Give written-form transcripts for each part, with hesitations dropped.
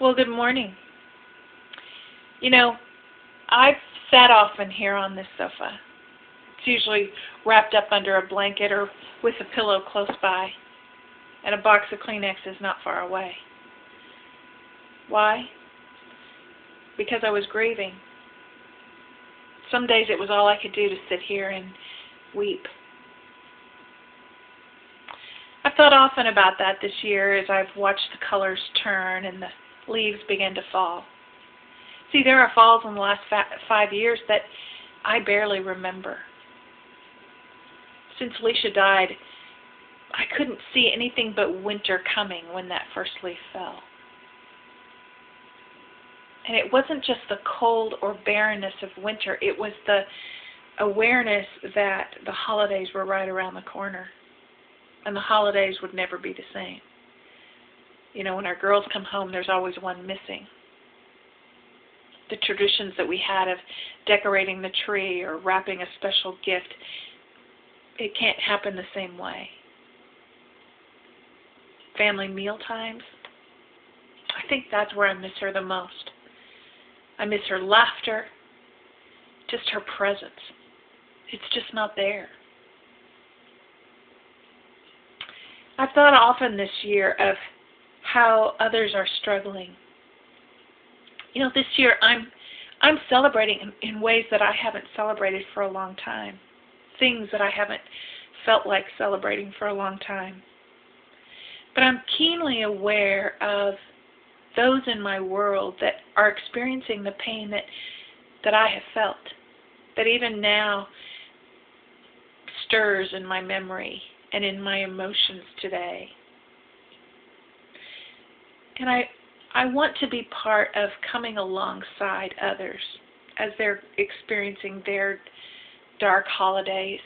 Well, good morning. You know, I've sat often here on this sofa. It's usually wrapped up under a blanket or with a pillow close by, and a box of Kleenex is not far away. Why? Because I was grieving. Some days it was all I could do to sit here and weep. I've thought often about that this year as I've watched the colors turn and the leaves begin to fall. See, there are falls in the last 5 years that I barely remember. Since Leisha died, I couldn't see anything but winter coming when that first leaf fell. And it wasn't just the cold or barrenness of winter, it was the awareness that the holidays were right around the corner. And the holidays would never be the same. You know, when our girls come home, there's always one missing. The traditions that we had of decorating the tree or wrapping a special gift, it can't happen the same way. Family meal times, I think that's where I miss her the most. I miss her laughter, just her presence. It's just not there. I've thought often this year of how others are struggling. You know, this year I'm celebrating in ways that I haven't celebrated for a long time. Things that I haven't felt like celebrating for a long time. But I'm keenly aware of those in my world that are experiencing the pain that I have felt, that even now stirs in my memory and in my emotions today. And I want to be part of coming alongside others as they're experiencing their dark holidays.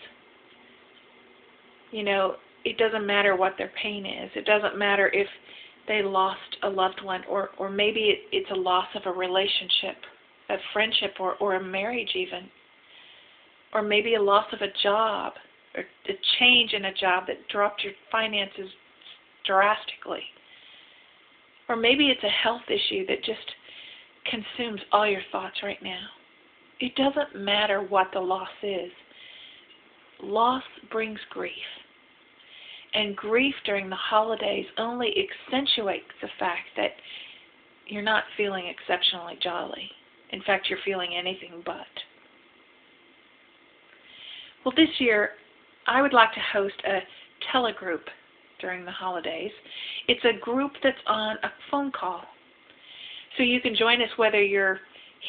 You know, it doesn't matter what their pain is. It doesn't matter if they lost a loved one or maybe it's a loss of a relationship, a friendship or a marriage even. Or maybe a loss of a job or a change in a job that dropped your finances drastically. Or maybe it's a health issue that just consumes all your thoughts right now. It doesn't matter what the loss is. Loss brings grief. And grief during the holidays only accentuates the fact that you're not feeling exceptionally jolly. In fact, you're feeling anything but. Well, this year, I would like to host a Telegroup during the holidays. It's a group that's on a phone call. So you can join us whether you're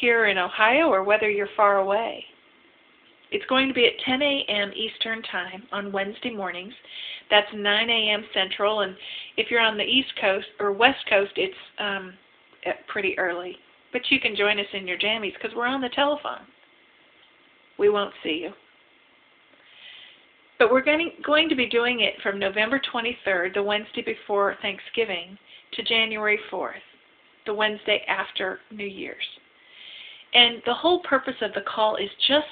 here in Ohio or whether you're far away. It's going to be at 10 a.m. Eastern Time on Wednesday mornings. That's 9 a.m. Central, and if you're on the East Coast or West Coast, it's pretty early. But you can join us in your jammies because we're on the telephone. We won't see you. But we're going to be doing it from November 23rd, the Wednesday before Thanksgiving, to January 4th, the Wednesday after New Year's. And the whole purpose of the call is just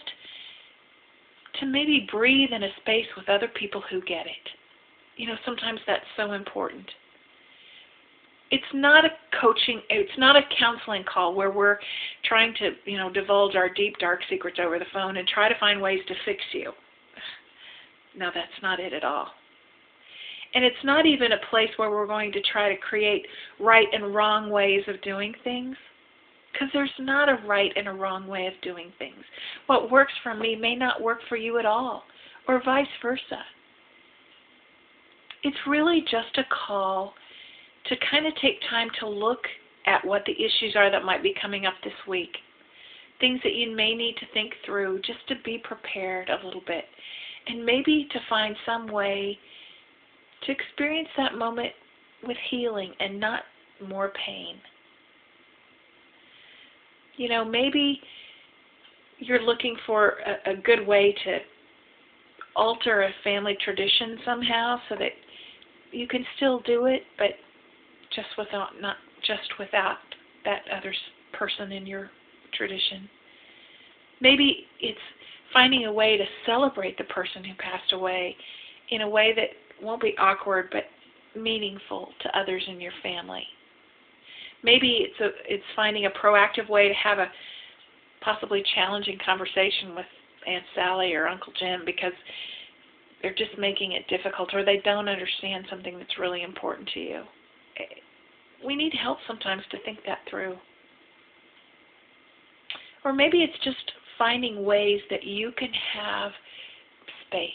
to maybe breathe in a space with other people who get it. You know, sometimes that's so important. It's not a counseling call where we're trying to, divulge our deep, dark secrets over the phone and try to find ways to fix you. No, that's not it at all. And it's not even a place where we're going to try to create right and wrong ways of doing things, because there's not a right and a wrong way of doing things. What works for me may not work for you at all, or vice versa. It's really just a call to kind of take time to look at what the issues are that might be coming up this week, things that you may need to think through just to be prepared a little bit, and maybe to find some way to experience that moment with healing and not more pain. You know, maybe you're looking for a good way to alter a family tradition somehow so that you can still do it, but not just without that other person in your tradition. Maybe it's finding a way to celebrate the person who passed away in a way that won't be awkward but meaningful to others in your family. Maybe it's finding a proactive way to have a possibly challenging conversation with Aunt Sally or Uncle Jim because they're just making it difficult or they don't understand something that's really important to you. We need help sometimes to think that through. Or maybe it's just finding ways that you can have space,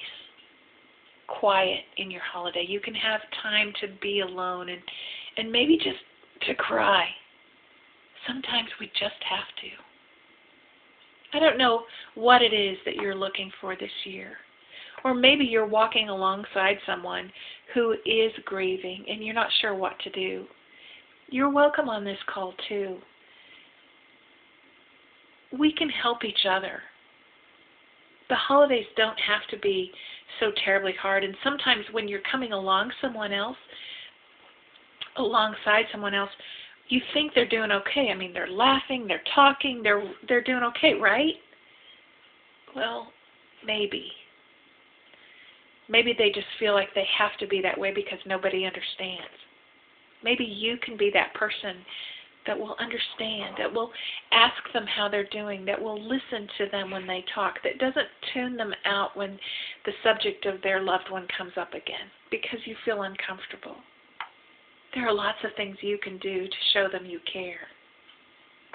quiet in your holiday. You can have time to be alone and maybe just to cry. Sometimes we just have to. I don't know what it is that you're looking for this year. Or maybe you're walking alongside someone who is grieving and you're not sure what to do. You're welcome on this call too. We can help each other. The holidays don't have to be so terribly hard, and sometimes when you're coming alongside someone else, you think they're doing okay. I mean, they're laughing, they're talking, they're doing okay, right? Well, maybe. Maybe they just feel like they have to be that way because nobody understands. Maybe you can be that person that will understand, that will ask them how they're doing, that will listen to them when they talk, that doesn't tune them out when the subject of their loved one comes up again because you feel uncomfortable. There are lots of things you can do to show them you care.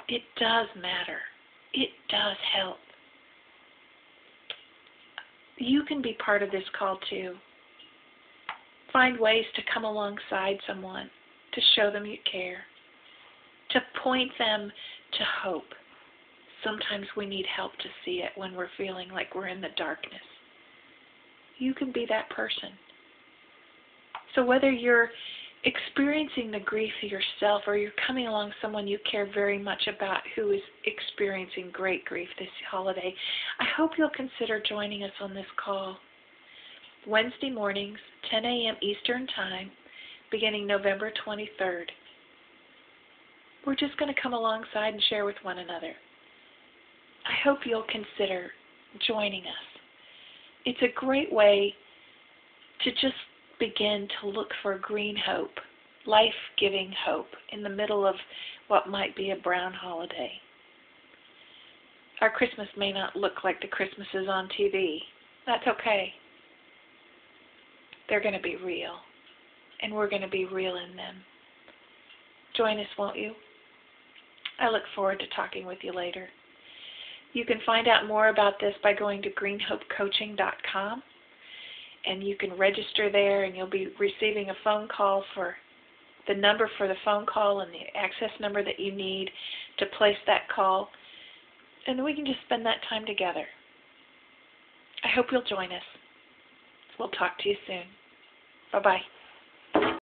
It does matter. It does help. You can be part of this call too. Find ways to come alongside someone, to show them you care, to point them to hope. Sometimes we need help to see it when we're feeling like we're in the darkness. You can be that person. So whether you're experiencing the grief yourself or you're coming along someone you care very much about who is experiencing great grief this holiday, I hope you'll consider joining us on this call. Wednesday mornings, 10 a.m. Eastern Time, beginning November 23rd. We're just going to come alongside and share with one another. I hope you'll consider joining us. It's a great way to just begin to look for green hope, life-giving hope in the middle of what might be a brown holiday. Our Christmas may not look like the Christmases on TV. That's okay. They're going to be real, and we're going to be real in them. Join us, won't you? I look forward to talking with you later. You can find out more about this by going to greenhopecoaching.com, and you can register there, and you'll be receiving a phone call for the number for the phone call and the access number that you need to place that call, and we can just spend that time together. I hope you'll join us. We'll talk to you soon. Bye-bye.